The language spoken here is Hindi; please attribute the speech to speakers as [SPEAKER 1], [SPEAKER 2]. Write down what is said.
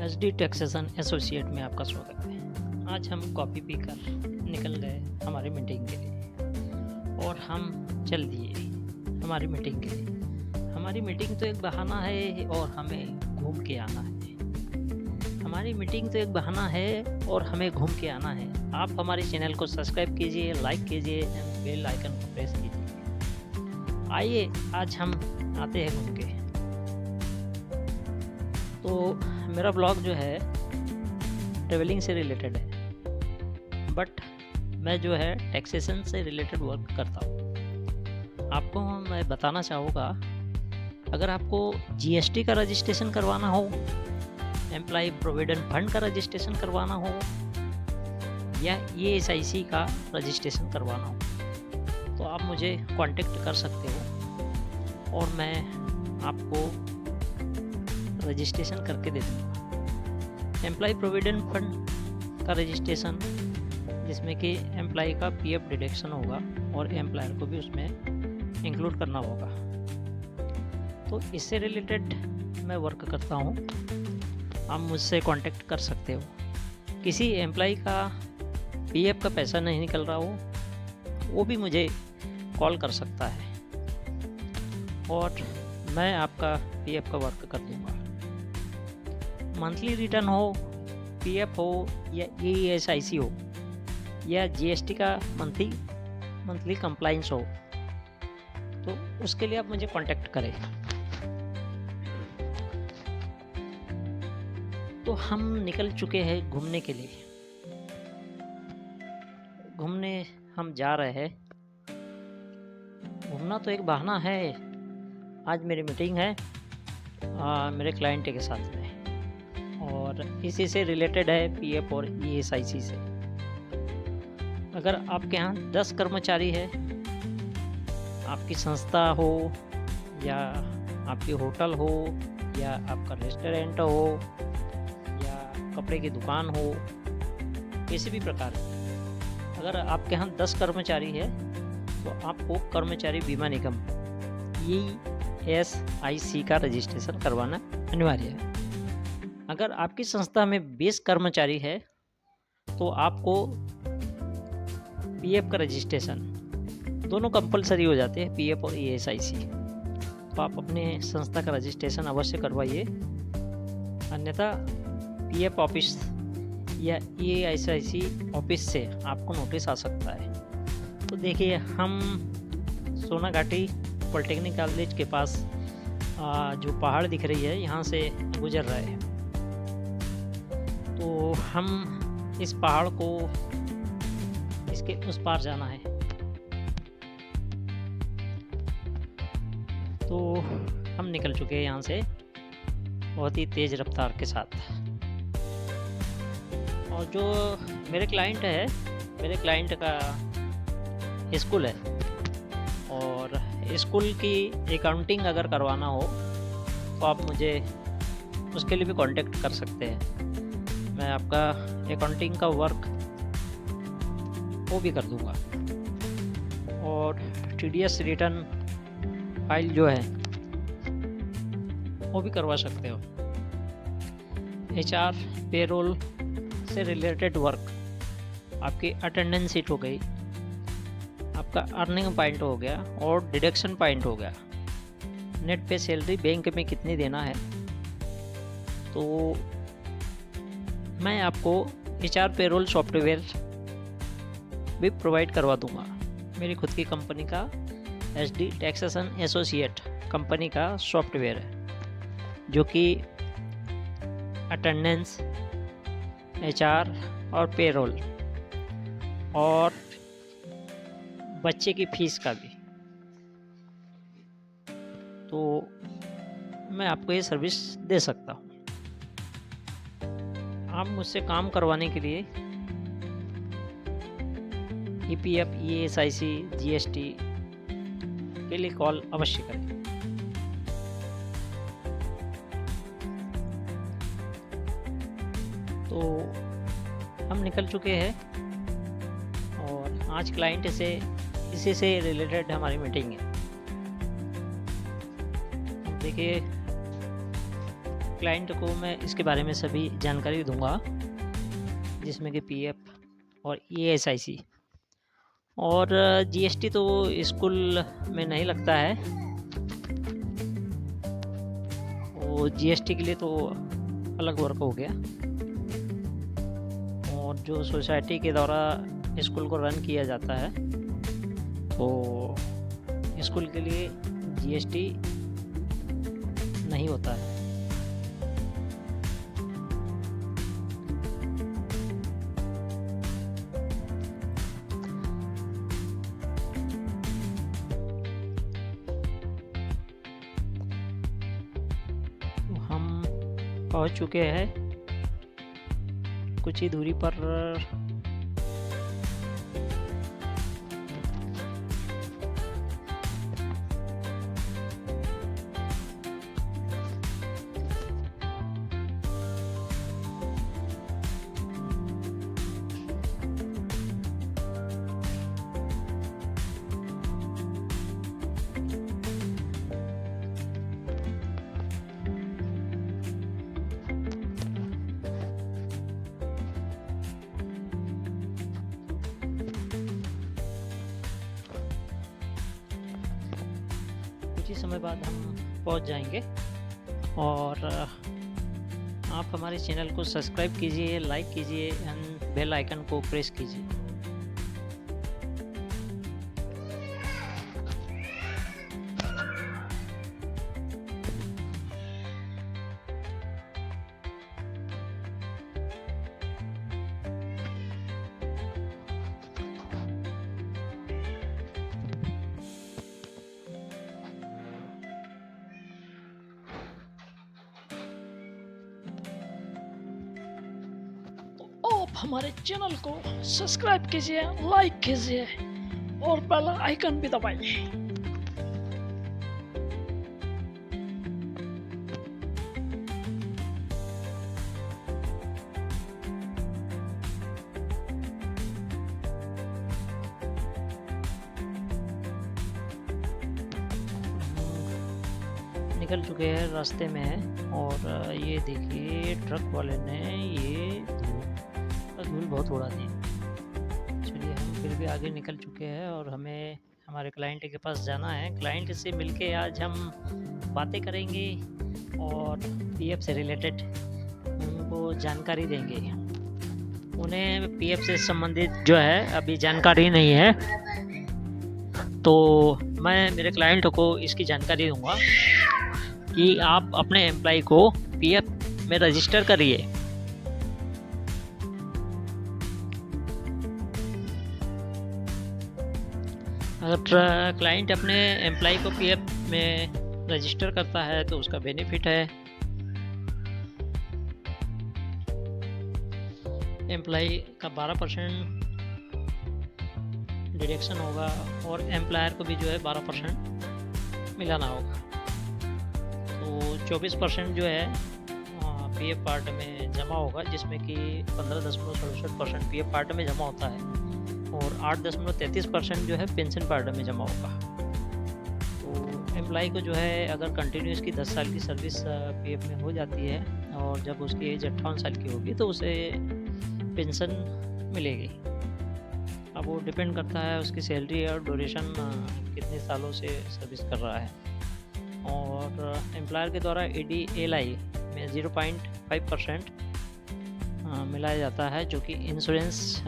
[SPEAKER 1] एसडी टैक्सेशन एसोसिएट में आपका स्वागत है। आज हम कॉफ़ी पीकर निकल गए हमारी मीटिंग के लिए और हम चल दिए हमारी मीटिंग के लिए। हमारी मीटिंग तो एक बहाना है और हमें घूम के आना है। हमारी मीटिंग तो एक बहाना है और हमें घूम के आना है। आप हमारे चैनल को सब्सक्राइब कीजिए, लाइक कीजिए एंड बेल आइकन को प्रेस कीजिए। आइए आज हम आते हैं घूम के। तो मेरा ब्लॉग जो है ट्रेवलिंग से रिलेटेड है, बट मैं जो है टैक्सेशन से रिलेटेड वर्क करता हूँ। आपको मैं बताना चाहूँगा, अगर आपको जीएसटी का रजिस्ट्रेशन करवाना हो, एम्प्लॉय प्रोविडेंट फंड का रजिस्ट्रेशन करवाना हो या ईएसआईसी का रजिस्ट्रेशन करवाना हो, तो आप मुझे कांटेक्ट कर सकते हो और मैं आपको रजिस्ट्रेशन करके दे दूँगा। एम्प्लॉय प्रोविडेंट फंड का रजिस्ट्रेशन, जिसमें कि एम्प्लॉय का पीएफ डिडक्शन होगा और एम्प्लॉयर को भी उसमें इंक्लूड करना होगा। तो इससे रिलेटेड मैं वर्क करता हूँ। आप मुझसे कांटेक्ट कर सकते हो। किसी एम्प्लॉय का पीएफ का पैसा नहीं निकल रहा हो, वो भी मुझे कॉल कर सकता है और मैं आपका पीएफ का वर्क कर दूँगा। मंथली रिटर्न हो, पीएफ हो या ईएसआईसी हो या जीएसटी का मंथली कंप्लाइंस हो, तो उसके लिए आप मुझे कांटेक्ट करें। तो हम निकल चुके हैं घूमने के लिए। घूमने हम जा रहे हैं। घूमना तो एक बहाना है। आज मेरी मीटिंग है मेरे क्लाइंट के साथ में और इसी से रिलेटेड है पीएफ और ईएसआईसी से। अगर आपके यहाँ 10 कर्मचारी है, आपकी संस्था हो या आपकी होटल हो या आपका रेस्टोरेंट हो या कपड़े की दुकान हो, किसी भी प्रकार, अगर आपके यहाँ 10 कर्मचारी है तो आपको कर्मचारी बीमा निगम ईएसआईसी का रजिस्ट्रेशन करवाना अनिवार्य है। अगर आपकी संस्था में 20 कर्मचारी है तो आपको पीएफ का रजिस्ट्रेशन, दोनों कंपलसरी हो जाते हैं, पीएफ और ईएसआईसी। तो आप अपने संस्था का रजिस्ट्रेशन अवश्य करवाइए, अन्यथा पीएफ ऑफिस या ईएसआईसी ऑफिस से आपको नोटिस आ सकता है। तो देखिए, हम सोनाघाटी पॉलिटेक्निक कॉलेज के पास जो पहाड़ दिख रही है, यहाँ से गुजर रहे हैं। तो हम इस पहाड़ को, इसके उस पार जाना है। तो हम निकल चुके हैं यहाँ से बहुत ही तेज़ रफ्तार के साथ। और जो मेरे क्लाइंट है, मेरे क्लाइंट का स्कूल है और स्कूल की अकाउंटिंग अगर करवाना हो तो आप मुझे उसके लिए भी कांटेक्ट कर सकते हैं। मैं आपका अकाउंटिंग का वर्क वो भी कर दूंगा और टीडीएस रिटर्न फाइल जो है वो भी करवा सकते हो। एचआर पेरोल से रिलेटेड वर्क, आपकी अटेंडेंस शीट हो गई, आपका अर्निंग पॉइंट हो गया और डिडक्शन पॉइंट हो गया, नेट पे सैलरी बैंक में कितनी देना है, तो मैं आपको एचआर पेरोल सॉफ्टवेयर भी प्रोवाइड करवा दूंगा। मेरी खुद की कंपनी का एसडी टैक्सेशन एसोसिएट कंपनी का सॉफ्टवेयर है, जो कि अटेंडेंस, एचआर और पेरोल और बच्चे की फीस का भी, तो मैं आपको ये सर्विस दे सकता हूँ। आप मुझसे काम करवाने के लिए ईपीएफ, ईएसआईसी, जीएसटी के लिए कॉल अवश्य करें। तो हम निकल चुके हैं और आज क्लाइंट से इसी से रिलेटेड हमारी मीटिंग है। देखिए, क्लाइंट को मैं इसके बारे में सभी जानकारी दूंगा, जिसमें कि पीएफ और ईएसआईसी और जीएसटी तो स्कूल में नहीं लगता है, वो जीएसटी के लिए तो अलग वर्क हो गया। और जो सोसाइटी के द्वारा स्कूल को रन किया जाता है तो स्कूल के लिए जीएसटी नहीं होता है। तो हम पहुंच चुके हैं कुछ ही दूरी पर कुछ ही समय बाद हम पहुंच जाएंगे। और आप हमारे चैनल को सब्सक्राइब कीजिए, लाइक कीजिए एंड बेल आइकन को प्रेस कीजिए।
[SPEAKER 2] आप हमारे चैनल को सब्सक्राइब कीजिए, लाइक कीजिए और बेल आइकन भी दबाइए।
[SPEAKER 1] निकल चुके हैं, रास्ते में है। और ये देखिए ट्रक वाले ने ये धूल बहुत उड़ा दी। चलिए हम फिर भी आगे निकल चुके हैं और हमें हमारे क्लाइंट के पास जाना है। क्लाइंट से मिलके आज हम बातें करेंगे और पीएफ से रिलेटेड उनको जानकारी देंगे। उन्हें पीएफ से संबंधित जो है अभी जानकारी नहीं है, तो मैं मेरे क्लाइंट को इसकी जानकारी दूंगा कि आप अपने एम्प्लॉय को पीएफ में रजिस्टर करिए। अगर क्लाइंट अपने एम्प्लॉय को पीएफ में रजिस्टर करता है तो उसका बेनिफिट है, एम्प्लॉय का 12% डिडक्शन होगा और एम्प्लॉयर को भी जो है 12% मिलाना होगा। तो 24% जो है पीएफ पार्ट में जमा होगा, जिसमें कि 15.67% पीएफ पार्ट में जमा होता है और 8.33% जो है पेंशन पार्ट में जमा होगा। तो एम्प्लॉय को जो है अगर कंटिन्यूस की 10 साल की सर्विस पीएफ में हो जाती है और जब उसकी एज 58 साल की होगी तो उसे पेंशन मिलेगी। अब वो डिपेंड करता है उसकी सैलरी और ड्यूरेशन कितने सालों से सर्विस कर रहा है। और एम्प्लॉयर के द्वारा ADLI में 0.5% मिलाया जाता है, जो कि इंश्योरेंस